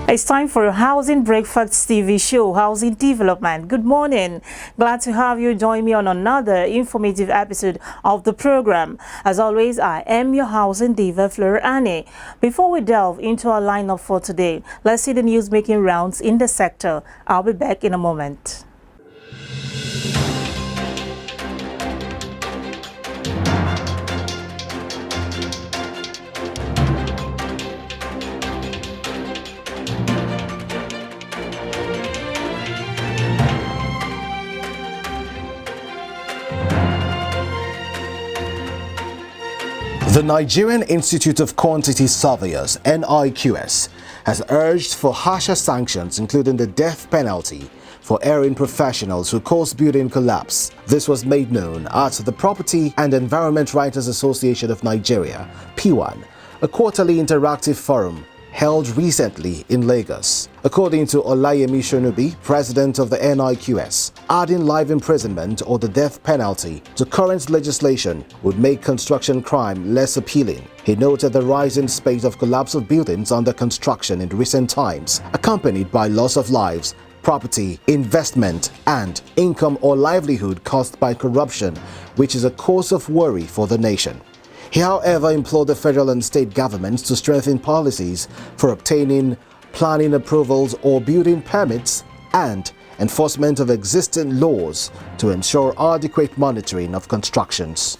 It's time for a Housing Breakfast TV show, Housing Development. Good morning. Glad to have you join me on another informative episode of the program. As always, I am your housing diva, Fleur Annie. Before we delve into our lineup for today, let's see the news making rounds in the sector. I'll be back in a moment. The Nigerian Institute of Quantity Surveyors, NIQS, has urged for harsher sanctions, including the death penalty, for erring professionals who cause building collapse. This was made known at the Property and Environment Writers Association of Nigeria, P1, a quarterly interactive forum held recently in Lagos. According to Olayemi Shonubi, president of the NIQS, adding life imprisonment or the death penalty to current legislation would make construction crime less appealing. He noted the rising spate of collapse of buildings under construction in recent times, accompanied by loss of lives, property, investment, and income or livelihood caused by corruption, which is a cause of worry for the nation. He, however, implored the federal and state governments to strengthen policies for obtaining planning approvals or building permits and enforcement of existing laws to ensure adequate monitoring of constructions.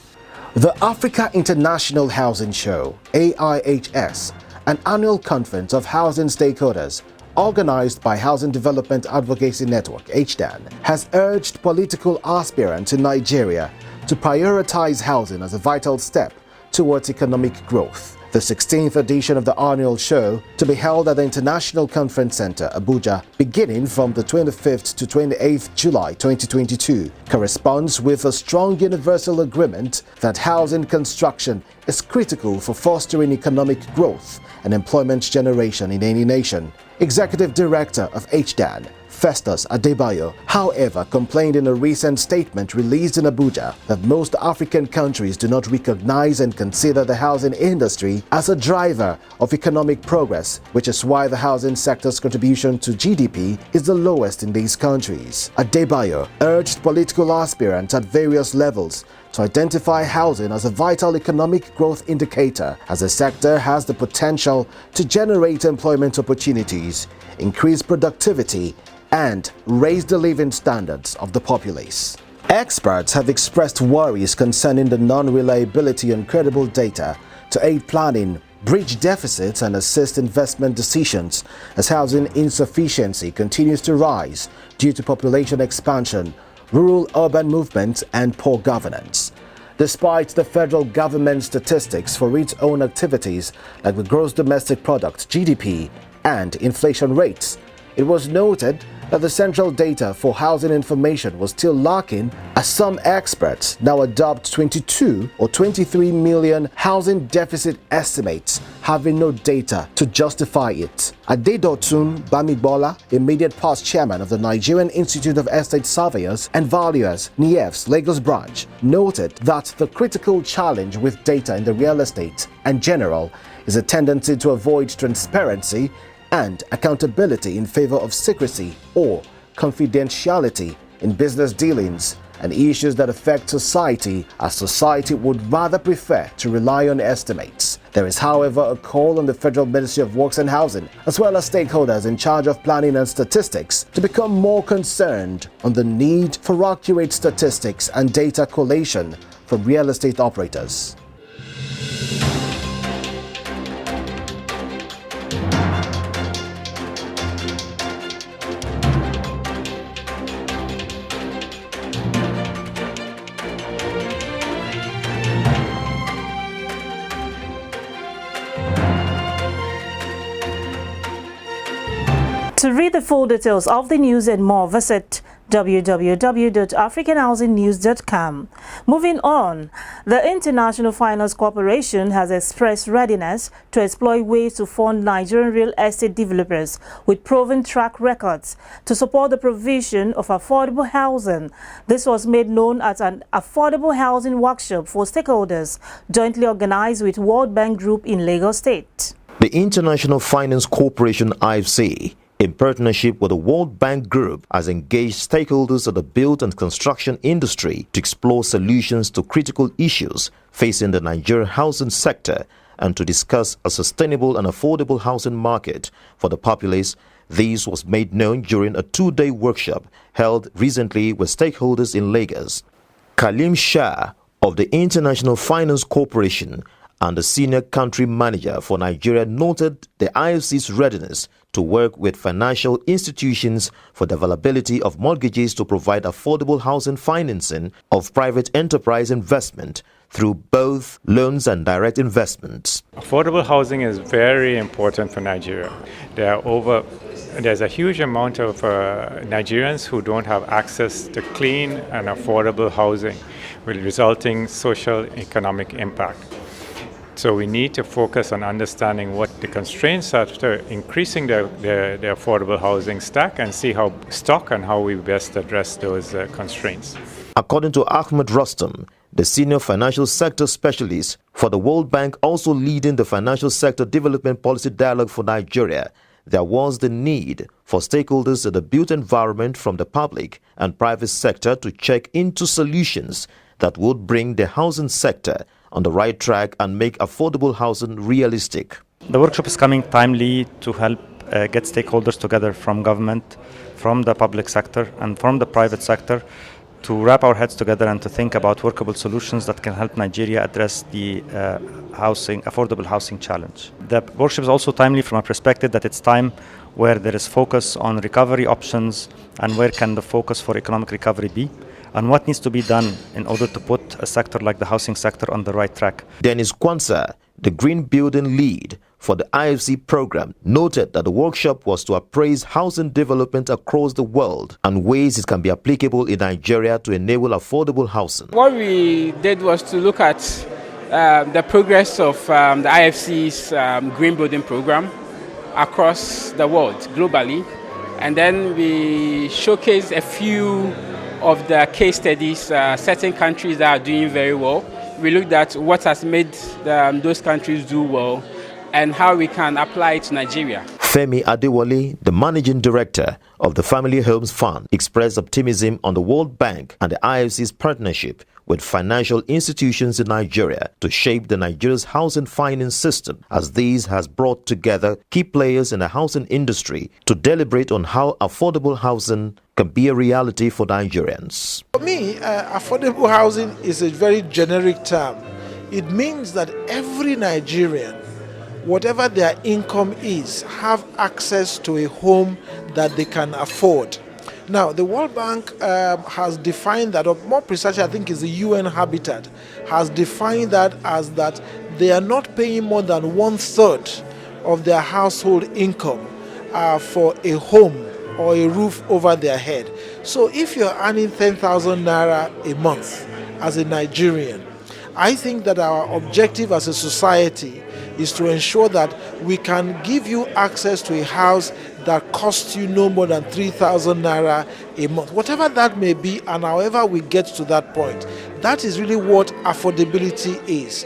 The Africa International Housing Show, AIHS, an annual conference of housing stakeholders organized by Housing Development Advocacy Network, HDAN, has urged political aspirants in Nigeria to prioritize housing as a vital step towards economic growth. The 16th edition of the annual show, to be held at the International Conference Center, Abuja, beginning from the 25th to 28th July 2022, corresponds with a strong universal agreement that housing construction is critical for fostering economic growth and employment generation in any nation. Executive Director of HDAN, Festus Adebayo, however, complained in a recent statement released in Abuja that most African countries do not recognize and consider the housing industry as a driver of economic progress, which is why the housing sector's contribution to GDP is the lowest in these countries. Adebayo urged political aspirants at various levels to identify housing as a vital economic growth indicator, as the sector has the potential to generate employment opportunities, increase productivity, and raise the living standards of the populace. Experts have expressed worries concerning the non-reliability and credible data to aid planning, bridge deficits, and assist investment decisions as housing insufficiency continues to rise due to population expansion, rural-urban movement, and poor governance. Despite the federal government's statistics for its own activities like the gross domestic product, GDP, and inflation rates, it was noted that the central data for housing information was still lacking, as some experts now adopt 22 or 23 million housing deficit estimates, having no data to justify it. Adedotun Bamigbola, immediate past chairman of the Nigerian Institute of Estate Surveyors and Valuers, NIEF's Lagos branch, noted that the critical challenge with data in the real estate and general is a tendency to avoid transparency and accountability in favor of secrecy or confidentiality in business dealings and issues that affect society, as society would rather prefer to rely on estimates. There is, however, a call on the Federal Ministry of Works and Housing, as well as stakeholders in charge of planning and statistics, to become more concerned on the need for accurate statistics and data collation from real estate operators. To read the full details of the news and more, visit www.africanhousingnews.com. Moving on, the International Finance Corporation has expressed readiness to exploit ways to fund Nigerian real estate developers with proven track records to support the provision of affordable housing. This was made known at an affordable housing workshop for stakeholders jointly organized with World Bank Group in Lagos State. The International Finance Corporation (IFC), in partnership with the World Bank Group, has engaged stakeholders of the built and construction industry to explore solutions to critical issues facing the Nigerian housing sector and to discuss a sustainable and affordable housing market for the populace. This was made known during a 2-day workshop held recently with stakeholders in Lagos. Kalim Shah of the International Finance Corporation and the senior country manager for Nigeria noted the IFC's readiness to work with financial institutions for the availability of mortgages to provide affordable housing financing of private enterprise investment through both loans and direct investments. Affordable housing is very important for Nigeria. There's a huge amount of Nigerians who don't have access to clean and affordable housing, with resulting social economic impact. So we need to focus on understanding what the constraints are to increasing the affordable housing stack and see how we best address those constraints. According to Ahmed Rostam, the senior financial sector specialist for the World Bank, also leading the Financial Sector Development Policy Dialogue for Nigeria, there was the need for stakeholders in the built environment from the public and private sector to check into solutions that would bring the housing sector on the right track and make affordable housing realistic. The workshop is coming timely to help get stakeholders together from government, from the public sector and from the private sector to wrap our heads together and to think about workable solutions that can help Nigeria address the affordable housing challenge. The workshop is also timely from a perspective that it's time where there is focus on recovery options and where can the focus for economic recovery be, and what needs to be done in order to put a sector like the housing sector on the right track. Dennis Kwanzaa, the green building lead for the IFC program, noted that the workshop was to appraise housing development across the world and ways it can be applicable in Nigeria to enable affordable housing. What we did was to look at the progress of the IFC's green building program across the world, globally, and then we showcased a few of the case studies, certain countries that are doing very well. We looked at what has made those countries do well and how we can apply it to Nigeria. Femi Adewale, the managing director of the Family Homes Fund, expressed optimism on the World Bank and the IFC's partnership with financial institutions in Nigeria to shape the Nigeria's housing finance system, as this has brought together key players in the housing industry to deliberate on how affordable housing can be a reality for Nigerians. For me, affordable housing is a very generic term. It means that every Nigerian, whatever their income is, have access to a home that they can afford. Now, the World Bank has defined that, or more precisely, I think is the UN Habitat, has defined that as that they are not paying more than 1/3 of their household income for a home or a roof over their head. So if you're earning 10,000 naira a month as a Nigerian, I think that our objective as a society is to ensure that we can give you access to a house that costs you no more than 3,000 naira a month, whatever that may be, and however we get to that point. That is really what affordability is.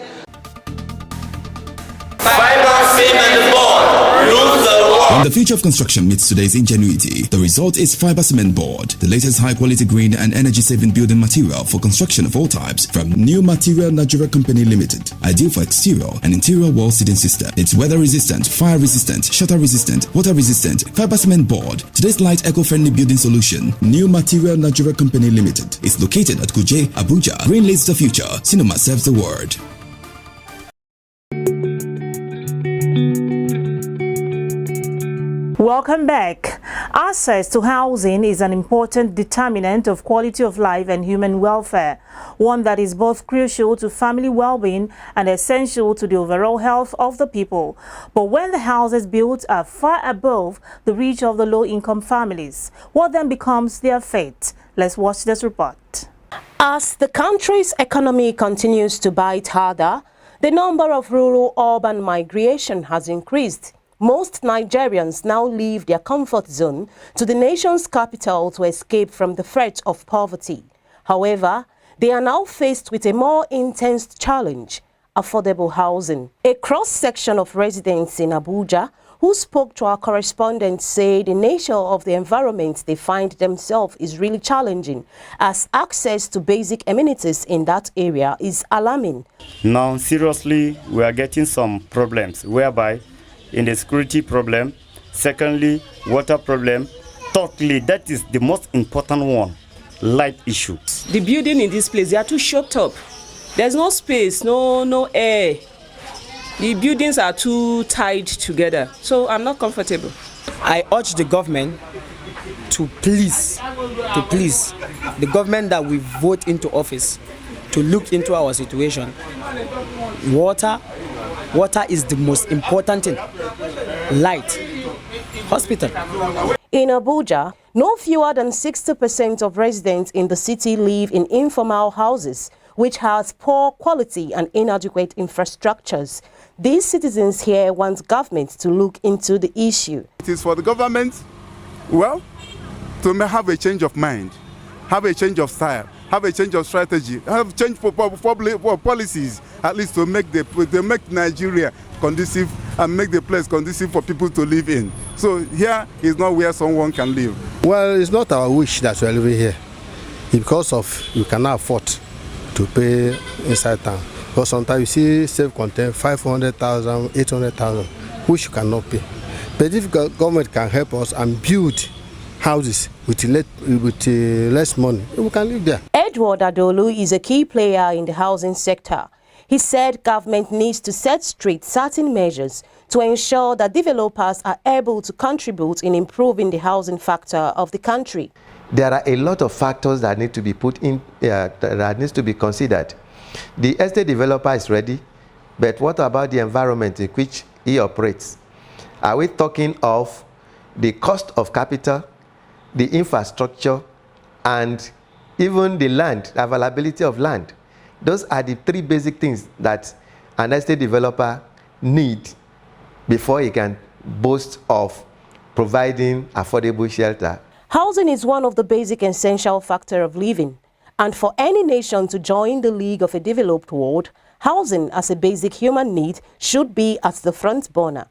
When the future of construction meets today's ingenuity, the result is fiber cement board, the latest high-quality green and energy-saving building material for construction of all types from New Material Nigeria Company Limited. Ideal for exterior and interior wall seating system. It's weather-resistant, fire-resistant, shutter-resistant, water-resistant fiber cement board. Today's light eco-friendly building solution, New Material Nigeria Company Limited, is located at Kuje, Abuja. Green leads the future. Cinema serves the world. Welcome back. Access to housing is an important determinant of quality of life and human welfare, one that is both crucial to family well-being and essential to the overall health of the people. But when the houses built are far above the reach of the low-income families, what then becomes their fate? Let's watch this report. As the country's economy continues to bite harder, the number of rural-urban migration has increased. Most Nigerians now leave their comfort zone to the nation's capital to escape from the threat of poverty. However, they are now faced with a more intense challenge: affordable housing. A cross-section of residents in Abuja who spoke to our correspondent say the nature of the environment they find themselves is really challenging, as access to basic amenities in that area is alarming. Now, seriously, we are getting some problems, whereby in the security problem, secondly, water problem, thirdly, that is the most important one, light issue. The building in this place, they are too shut up. There's no space, no air. The buildings are too tied together, so I'm not comfortable. I urge the government to please, the government that we vote into office, to look into our situation. Water is the most important thing. Light, hospital. In Abuja, no fewer than 60% of residents in the city live in informal houses, which has poor quality and inadequate infrastructures. These citizens here want government to look into the issue. It is for the government, well, to have a change of mind, have a change of style, have a change of strategy, have change for policies, at least to make Nigeria conducive and make the place conducive for people to live in. So here is not where someone can live. Well, it's not our wish that we are living here. It's because of we cannot afford to pay inside town. Because sometimes you see self-contained 500,000, 800,000, which you cannot pay. But if government can help us and build houses with less money, we can live there. Edward Adolu is a key player in the housing sector. He said government needs to set straight certain measures to ensure that developers are able to contribute in improving the housing factor of the country. There are a lot of factors that need to be put in, that needs to be considered. The estate developer is ready, but what about the environment in which he operates? Are we talking of the cost of capital, the infrastructure, and even the land, availability of land? Those are the three basic things that an estate developer needs before he can boast of providing affordable shelter. Housing is one of the basic essential factors of living. And for any nation to join the league of a developed world, housing as a basic human need should be at the front burner.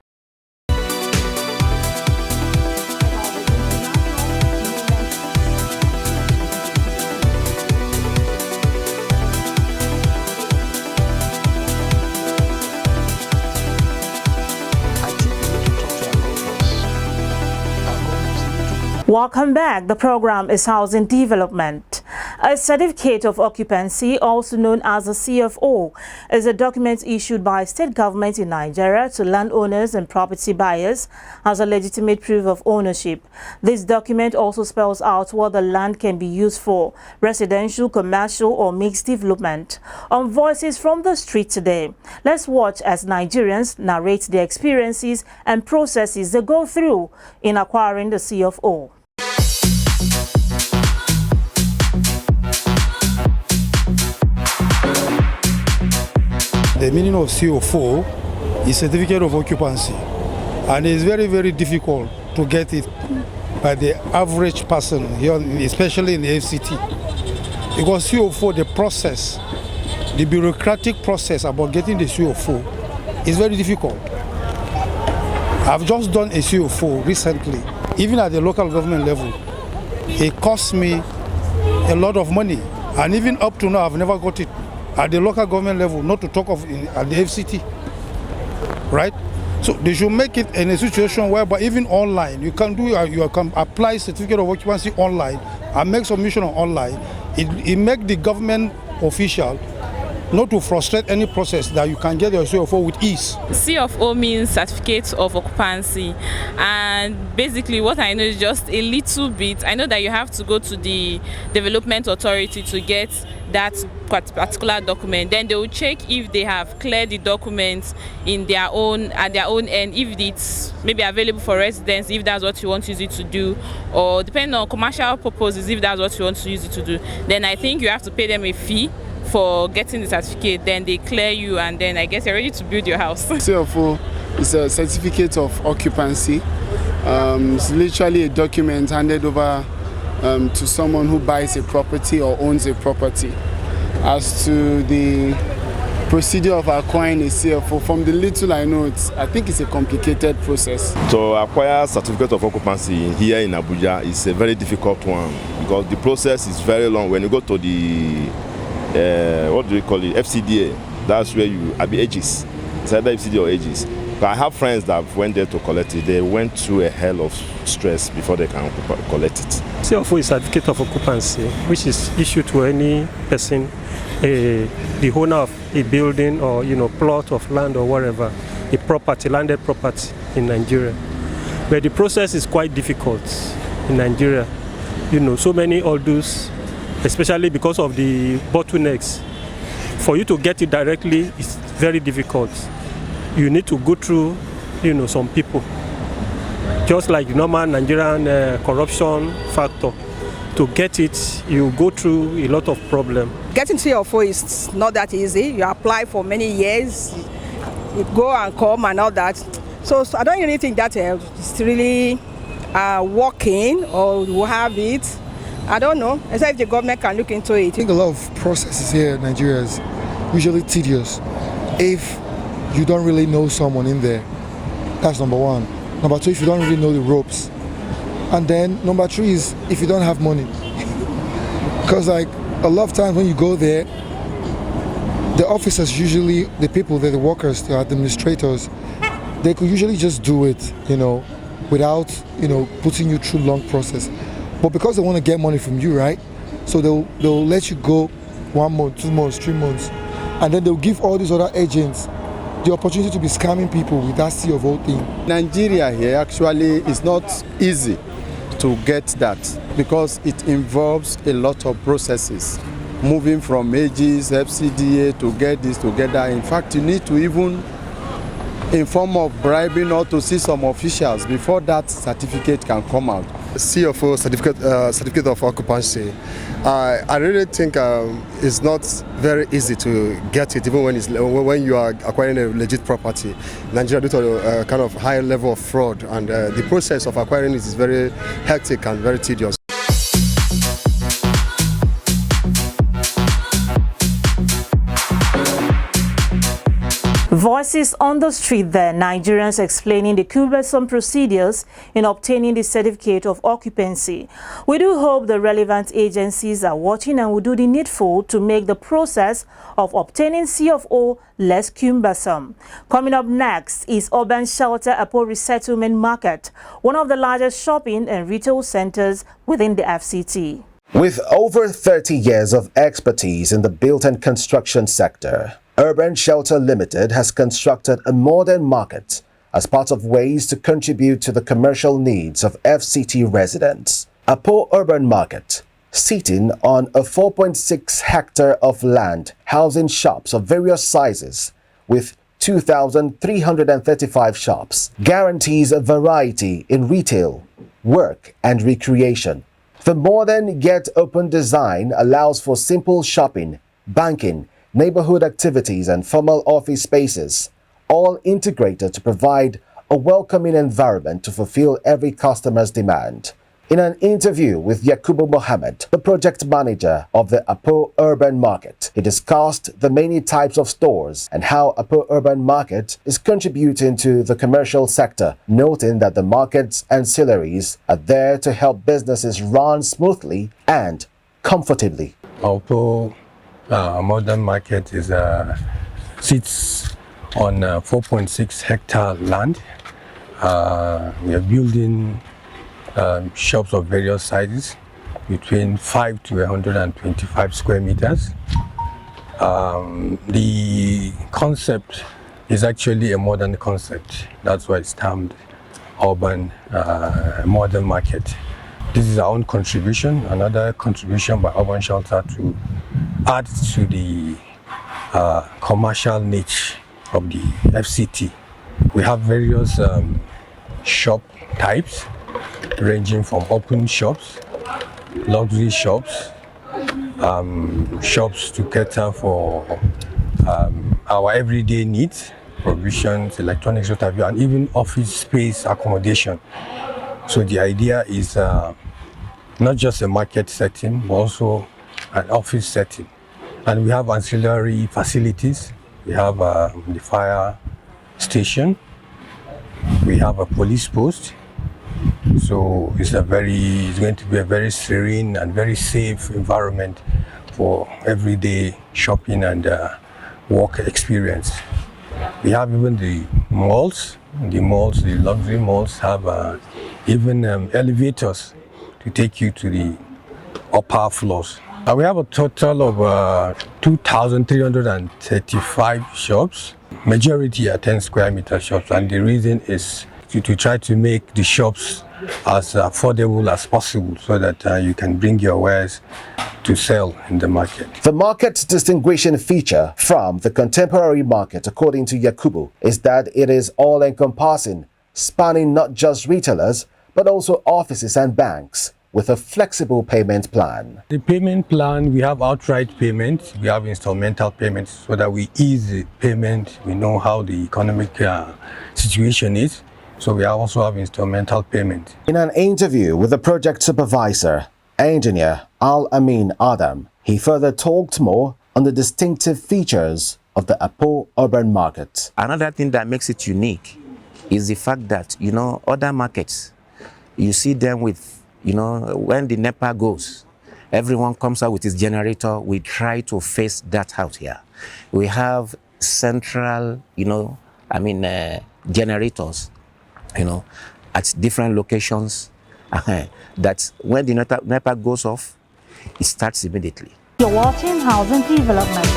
Welcome back. The program is Housing Development. A certificate of occupancy, also known as a CFO, is a document issued by state government in Nigeria to landowners and property buyers as a legitimate proof of ownership. This document also spells out what the land can be used for: residential, commercial, or mixed development. On Voices from the Street today, let's watch as Nigerians narrate their experiences and processes they go through in acquiring the CFO. The meaning of CO4 is certificate of occupancy, and it's very, very difficult to get it by the average person here, especially in the FCT. Because CO4, the process, the bureaucratic process about getting the CO4 is very difficult. I've just done a CO4 recently, even at the local government level. It cost me a lot of money, and even up to now I've never got it at the local government level, not to talk of at the FCT, right? So they should make it in a situation whereby even online, you can apply certificate of occupancy online and make submission online. It make the government official not to frustrate any process, that you can get your CFO with ease. CFO means certificate of occupancy, and basically what I know is just a little bit. I know that you have to go to the development authority to get that particular document. Then they will check if they have cleared the documents at their own end, if it's maybe available for residents, if that's what you want to use it to do, or depending on commercial purposes, if that's what you want to use it to do. Then I think you have to pay them a fee for getting the certificate. Then they clear you, and then I guess you're ready to build your house. CFO is a certificate of occupancy. It's literally a document handed over to someone who buys a property or owns a property as to the procedure of acquiring a CFO. From the little I know, I think it's a complicated process. To acquire certificate of occupancy here in Abuja is a very difficult one because the process is very long. When you go to the what do you call it, FCDA, that's where you AIHS. It's either FCDA or AIHS. I have friends that went there to collect it. They went through a hell of stress before they can collect it. CFO is certificate of occupancy, which is issued to any person, the owner of a building or plot of land or whatever, a property, landed property in Nigeria. But the process is quite difficult in Nigeria. So many orders, especially because of the bottlenecks. For you to get it directly is very difficult. You need to go through, some people. Just like normal Nigerian corruption factor. To get it, you go through a lot of problems. Getting CFO is not that easy. You apply for many years, you go and come and all that. So I don't really think that it's really working or will have it. I don't know, except if the government can look into it. I think a lot of processes here in Nigeria is usually tedious. If you don't really know someone in there, that's number one. Number two, if you don't really know the ropes. And then number three is if you don't have money. Because like a lot of times when you go there, the officers usually, the people there, the workers, the administrators, they could usually just do it, without, putting you through long process. But because they want to get money from you, right? So they'll let you go 1 month, 2 months, 3 months. And then they'll give all these other agents the opportunity to be scamming people with that sea of whole thing. Nigeria here actually is not easy to get that because it involves a lot of processes. Moving from ages, FCDA to get this, to get that. In fact, you need to even in form of bribing or to see some officials before that certificate can come out. CFO certificate of occupancy. I really think it's not very easy to get it, even when you are acquiring a legit property. Nigeria, due to a kind of high level of fraud, and the process of acquiring it is very hectic and very tedious. Voices on the street there, Nigerians explaining the cumbersome procedures in obtaining the certificate of occupancy. We do hope the relevant agencies are watching and will do the needful to make the process of obtaining CFO less cumbersome. Coming up next is Urban Shelter AIHS Resettlement Market, one of the largest shopping and retail centers within the FCT. With over 30 years of expertise in the built and construction sector, Urban Shelter Limited has constructed a modern market as part of ways to contribute to the commercial needs of FCT residents. AIHS Urban Market, sitting on a 4.6 hectare of land, housing shops of various sizes with 2,335 shops, guarantees a variety in retail, work and recreation. The modern yet open design allows for simple shopping, banking, neighborhood activities and formal office spaces, all integrated to provide a welcoming environment to fulfill every customer's demand. In an interview with Yakubu Mohammed, the project manager of the AIHS Urban Market, he discussed the many types of stores and how AIHS Urban Market is contributing to the commercial sector, noting that the market's ancillaries are there to help businesses run smoothly and comfortably. AIHS Modern Market is sits on 4.6 hectare land. We are building shops of various sizes between 5 to 125 square meters. The concept is actually a modern concept. That's why it's termed Urban Modern Market. This is our own contribution, another contribution by Urban Shelter to add to the commercial niche of the FCT. We have various shop types ranging from open shops, luxury shops, shops to cater for our everyday needs, provisions, electronics, what have you, and even office space accommodation. So the idea is not just a market setting, but also an office setting. And we have ancillary facilities we have the fire station, we have a police post. So it's going to be a very serene and very safe environment for everyday shopping and work experience. We have even the malls. The luxury malls have even elevators to take you to the upper floors. We have a total of 2,335 shops. Majority are 10 square meter shops, and the reason is to try to make the shops as affordable as possible so that you can bring your wares to sell in the market. The market's distinguishing feature from the contemporary market, according to Yakubu, is that it is all-encompassing, spanning not just retailers, but also offices and banks, with a flexible payment plan. The payment plan, we have outright payments, we have installmental payments so that we ease the payment. We know how the economic situation is, so we also have installmental payment. In an interview with the project supervisor, engineer Al-Amin Adam, he further talked more on the distinctive features of the Apo urban market. Another thing that makes it unique is the fact that, other markets, you see them with, when the NEPA goes, everyone comes out with his generator. We try to face that out here. We have central, generators, at different locations, that when the NEPA goes off, it starts immediately. You're watching Housing Development.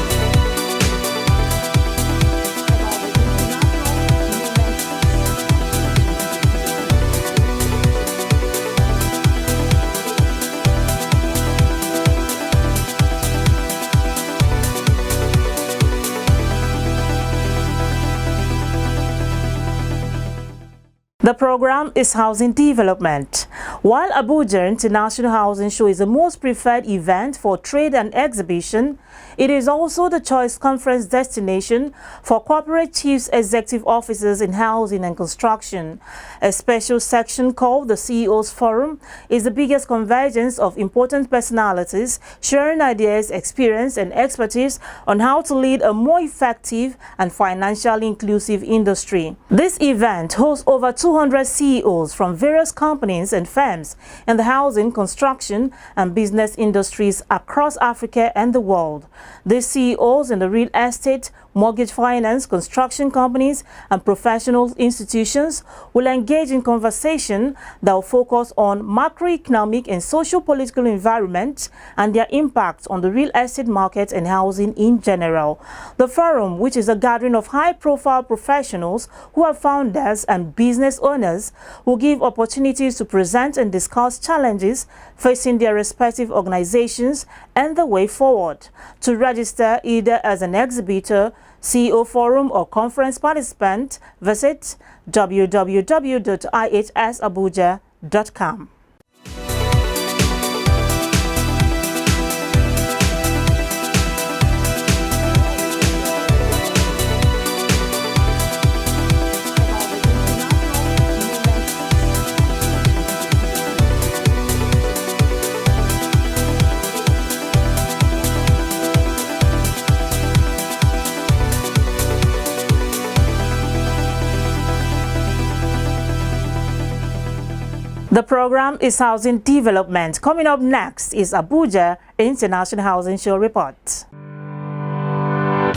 The program is Housing Development. While Abuja International Housing Show is the most preferred event for trade and exhibition, it is also the choice conference destination for corporate chiefs executive officers in housing and construction. A special section called the CEO's Forum is the biggest convergence of important personalities sharing ideas, experience, and expertise on how to lead a more effective and financially inclusive industry. This event hosts over 200 CEOs from various companies and firms in the housing, construction, and business industries across Africa and the world. These CEOs in the real estate, mortgage finance, construction companies, and professional institutions will engage in conversation that will focus on macroeconomic and socio-political environment and their impact on the real estate market and housing in general. The forum, which is a gathering of high-profile professionals who are founders and business owners, will give opportunities to present and discuss challenges facing their respective organizations and the way forward. To register either as an exhibitor, CEO Forum, or conference participant, visit www.ihsabuja.com. The program is Housing Development. Coming up next is Abuja International Housing Show report.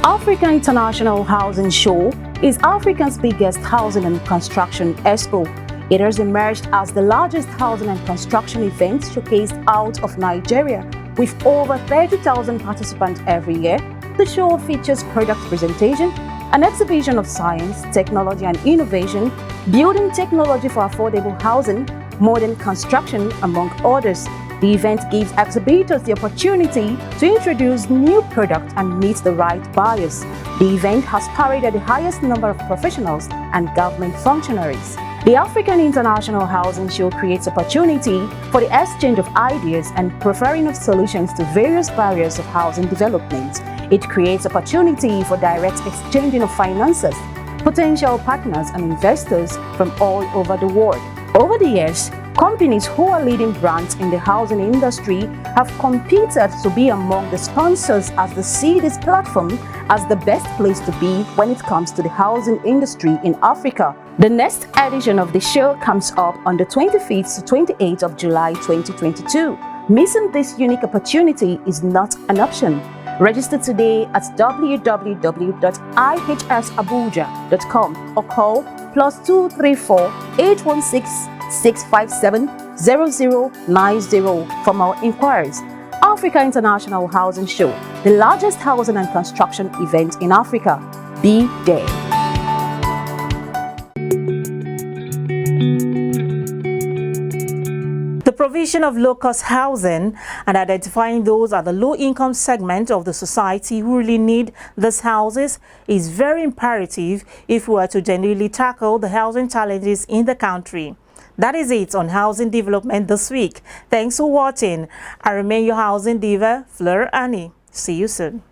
Africa International Housing Show is Africa's biggest housing and construction expo. It has emerged as the largest housing and construction event showcased out of Nigeria, with over 30,000 participants every year. The show features product presentation, an exhibition of science, technology and innovation, building technology for affordable housing, modern construction, among others. The event gives exhibitors the opportunity to introduce new products and meet the right buyers. The event has paraded the highest number of professionals and government functionaries. The African International Housing Show creates opportunity for the exchange of ideas and proffering of solutions to various barriers of housing development. It creates opportunity for direct exchanging of finances, potential partners and investors from all over the world. Over the years, Companies who are leading brands in the housing industry have competed to be among the sponsors as they see this platform as the best place to be when it comes to the housing industry in Africa. The next edition of the show comes up on the 25th to 28th of July 2022. Missing this unique opportunity is not an option. Register today at www.ihsabuja.com or call +234 816 657 0090 for more inquiries. Africa International Housing Show, the largest housing and construction event in Africa. Be there. The provision of low-cost housing and identifying those at the low-income segment of the society who really need these houses is very imperative if we are to genuinely tackle the housing challenges in the country. That is it on housing development this week. Thanks for watching. I remain your housing diva, Fleur Annie. See you soon.